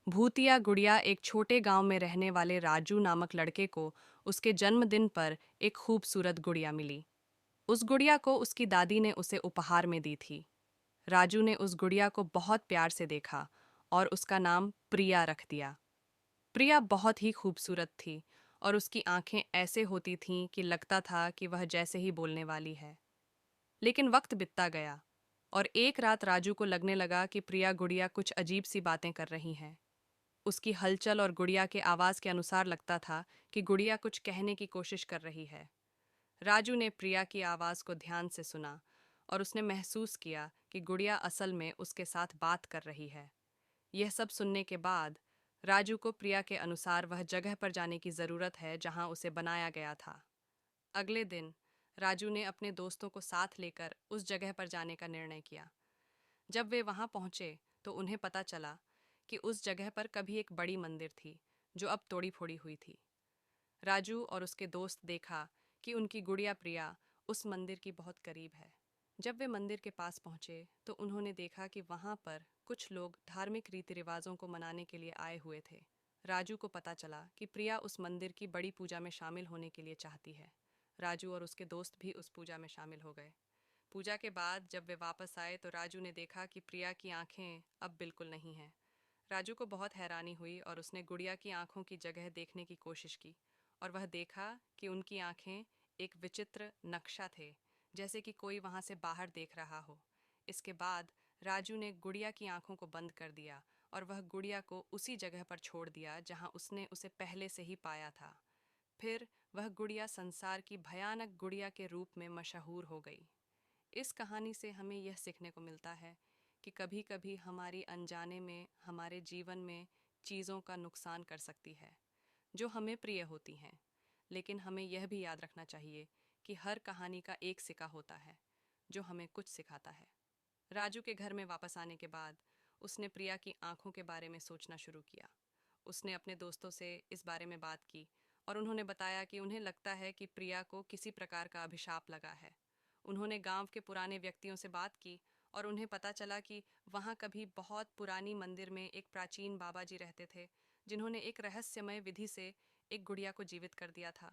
भूतिया गुड़िया एक छोटे गांव में रहने वाले राजू नामक लड़के को उसके जन्मदिन पर एक खूबसूरत गुड़िया मिली। उस गुड़िया को उसकी दादी ने उसे उपहार में दी थी। राजू ने उस गुड़िया को बहुत प्यार से देखा और उसका नाम प्रिया रख दिया। प्रिया बहुत ही खूबसूरत थी और उसकी आंखें ऐसे होती थीं कि लगता था कि वह जैसे ही बोलने वाली है। लेकिन वक्त बीतता गया और एक रात राजू को लगने लगा कि प्रिया गुड़िया कुछ अजीब सी बातें कर रही हैं। उसकी हलचल और गुड़िया के आवाज के अनुसार लगता था कि गुड़िया कुछ कहने की कोशिश कर रही है। राजू ने प्रिया की आवाज को ध्यान से सुना और उसने महसूस किया कि गुड़िया असल में उसके साथ बात कर रही है। यह सब सुनने के बाद राजू को प्रिया के अनुसार वह जगह पर जाने की जरूरत है जहां उसे बनाया गया था। अगले दिन राजू ने अपने दोस्तों को साथ लेकर उस जगह पर जाने का निर्णय किया। जब वे वहां पहुंचे तो उन्हें पता चला कि उस जगह पर कभी एक बड़ी मंदिर थी जो अब तोड़ी फोड़ी हुई थी। राजू और उसके दोस्त देखा कि उनकी गुड़िया प्रिया उस मंदिर की बहुत करीब है। जब वे मंदिर के पास पहुंचे तो उन्होंने देखा कि वहां पर कुछ लोग धार्मिक रीति रिवाजों को मनाने के लिए आए हुए थे। राजू को पता चला कि प्रिया उस मंदिर की बड़ी पूजा में शामिल होने के लिए चाहती है। राजू और उसके दोस्त भी उस पूजा में शामिल हो गए। पूजा के बाद जब वे वापस आए तो राजू ने देखा कि प्रिया की आंखें अब बिल्कुल नहीं हैं। राजू को बहुत हैरानी हुई और उसने गुड़िया की आंखों की जगह देखने की कोशिश की और वह देखा कि उनकी आंखें एक विचित्र नक्शा थे, जैसे कि कोई वहां से बाहर देख रहा हो। इसके बाद राजू ने गुड़िया की आंखों को बंद कर दिया और वह गुड़िया को उसी जगह पर छोड़ दिया जहां उसने उसे पहले से ही पाया था। फिर वह गुड़िया संसार की भयानक गुड़िया के रूप में मशहूर हो गई। इस कहानी से हमें यह सीखने को मिलता है कि कभी कभी हमारी अनजाने में हमारे जीवन में चीज़ों का नुकसान कर सकती है जो हमें प्रिय होती हैं। लेकिन हमें यह भी याद रखना चाहिए कि हर कहानी का एक सिक्का होता है जो हमें कुछ सिखाता है। राजू के घर में वापस आने के बाद उसने प्रिया की आंखों के बारे में सोचना शुरू किया। उसने अपने दोस्तों से इस बारे में बात की और उन्होंने बताया कि उन्हें लगता है कि प्रिया को किसी प्रकार का अभिशाप लगा है। उन्होंने गांव के पुराने व्यक्तियों से बात की और उन्हें पता चला कि वहां कभी बहुत पुरानी मंदिर में एक प्राचीन बाबा जी रहते थे जिन्होंने एक रहस्यमय विधि से एक गुड़िया को जीवित कर दिया था।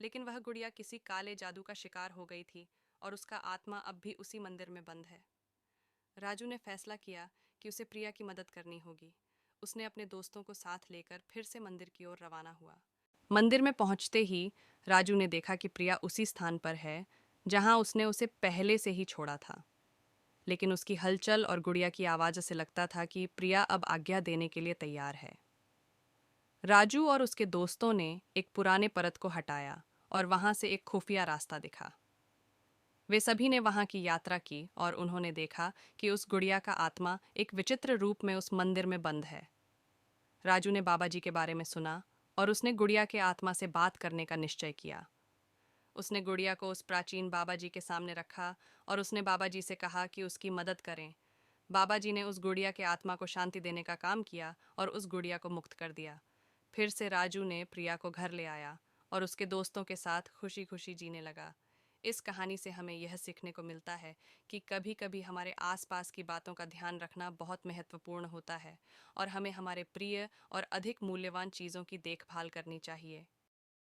लेकिन वह गुड़िया किसी काले जादू का शिकार हो गई थी और उसका आत्मा अब भी उसी मंदिर में बंद है। राजू ने फैसला किया कि उसे प्रिया की मदद करनी होगी। उसने अपने दोस्तों को साथ लेकर फिर से मंदिर की ओर रवाना हुआ। मंदिर में पहुंचते ही राजू ने देखा कि प्रिया उसी स्थान पर है जहां उसने उसे पहले से ही छोड़ा था। लेकिन उसकी हलचल और गुड़िया की आवाज़ से लगता था कि प्रिया अब आज्ञा देने के लिए तैयार है। राजू और उसके दोस्तों ने एक पुराने परत को हटाया और वहां से एक खुफिया रास्ता दिखा। वे सभी ने वहां की यात्रा की और उन्होंने देखा कि उस गुड़िया का आत्मा एक विचित्र रूप में उस मंदिर में बंद है। राजू ने बाबा जी के बारे में सुना और उसने गुड़िया के आत्मा से बात करने का निश्चय किया। उसने गुड़िया को उस प्राचीन बाबा जी के सामने रखा और उसने बाबा जी से कहा कि उसकी मदद करें। बाबा जी ने उस गुड़िया के आत्मा को शांति देने का काम किया और उस गुड़िया को मुक्त कर दिया। फिर से राजू ने प्रिया को घर ले आया और उसके दोस्तों के साथ खुशी खुशी जीने लगा। इस कहानी से हमें यह सीखने को मिलता है कि कभी कभी हमारे आसपास की बातों का ध्यान रखना बहुत महत्वपूर्ण होता है और हमें हमारे प्रिय और अधिक मूल्यवान चीज़ों की देखभाल करनी चाहिए।